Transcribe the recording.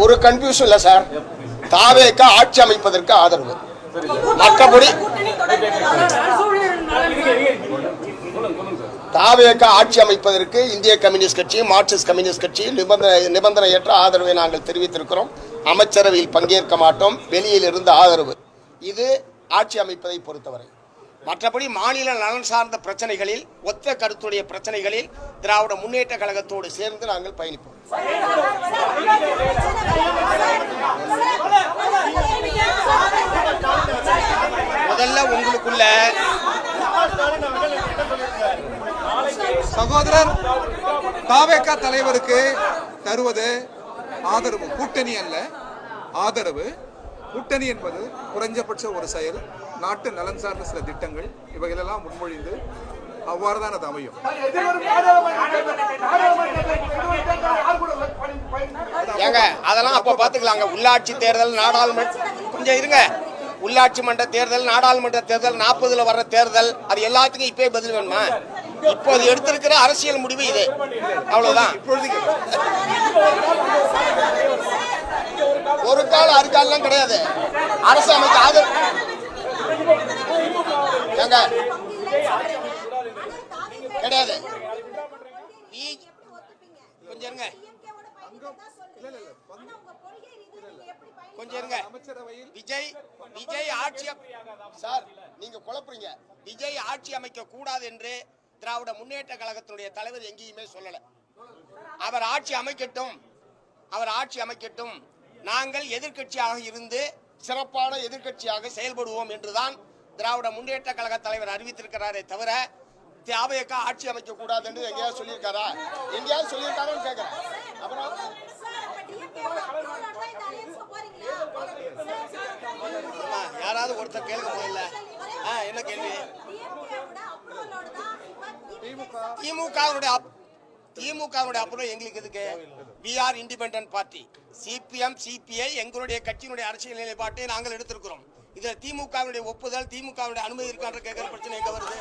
ஒரு கன்ஃபியூஷன் இல்ல சார். தாவேக ஆட்சி அமைப்பதற்கு ஆதரவு. மற்றபடி தாவேக ஆட்சி அமைப்பதற்கு இந்திய கம்யூனிஸ்ட் கட்சி, மார்க்சிஸ்ட் கம்யூனிஸ்ட் கட்சி நிபந்தனையற்ற ஆதரவை நாங்கள் தெரிவித்திருக்கிறோம். அமைச்சரவையில் பங்கேற்க மாட்டோம், வெளியில் இருந்து ஆதரவு. இது ஆட்சி அமைப்பதை பொறுத்தவரை. மற்றபடி மாநில நலன் சார்ந்த பிரச்சனைகளில், ஒத்த கருத்துடைய பிரச்சனைகளில் திராவிட முன்னேற்ற கழகத்தோடு சேர்ந்து நாங்கள் பயணிப்போம். முதல்ல உங்களுக்குள்ள சகோதரர் தாவேக தலைவருக்கு தருவது ஆதரவு. கூட்டணி அல்ல, ஆதரவு. கூட்டணி என்பது குறைஞ்சபட்ச ஒரு செயல், நாட்டு நலன் சார்ந்த சில திட்டங்கள், இவைகளெல்லாம் முன்மொழிந்து அவ்வாறுதான் அது அமையும். ஏங்க அதெல்லாம் அப்ப பாத்துக்கலாங்க. உள்ளாட்சி தேர்தல், நாடாளுமன்ற, கொஞ்சம் இருங்க. உள்ளாட்சி மன்ற தேர்தல், நாடாளுமன்ற தேர்தல், 40ல் வர்ற தேர்தல், அது எல்லாத்துக்கும் இப்பவே பதில் வேணுமா? இப்போது எடுத்திருக்கிற அரசியல் முடிவு இது, அவ்வளவுதான். ஒரு கால அறுக்காலாம் கிடையாது. அரசு அமைக்க ஆதரவு கிடையாது. கொஞ்சம் இருங்க, கொஞ்சம் இருங்க. விஜய் ஆட்சி சார், நீங்க குழப்பறீங்க. விஜய் ஆட்சி அமைக்க கூடாது என்று திராவிட முன்னேற்ற கழகத்தினுடைய தலைவர் எங்கேயுமே சொல்லல. அவர் ஆட்சி அமைக்கட்டும், அவர் ஆட்சி அமைக்கட்டும், நாங்கள் எதிர்க்கட்சியாக இருந்து சிறப்பான எதிர்க்கட்சியாக செயல்படுவோம் என்றுதான் திராவிட முன்னேற்ற கழக தலைவர் அறிவித்திருக்கிறாரே தவிர தாவேக ஆட்சி அமைக்க கூடாது என்று எங்கேயாவது சொல்லியிருக்காரா? எங்கேயாவது சொல்லியிருக்காருன்னு கேட்கிறேன். அப்புறம் யாராவது ஒருத்தர் கேளுங்க போயில்ல. என்ன கேள்வி? திமுகவுடைய அப்புறம் எங்களுக்கு எதுக்கு? we are independent party. CPM, CBI எங்களுடைய கட்சியினுடைய அரசியல் நிலைப்பாட்டை நாங்கள் எடுத்திருக்கிறோம். இதில் திமுகவுடைய ஒப்புதல், திமுகவுடைய அனுமதி இருக்கான்ற கேட்கிற பிரச்சனை எங்க வருது?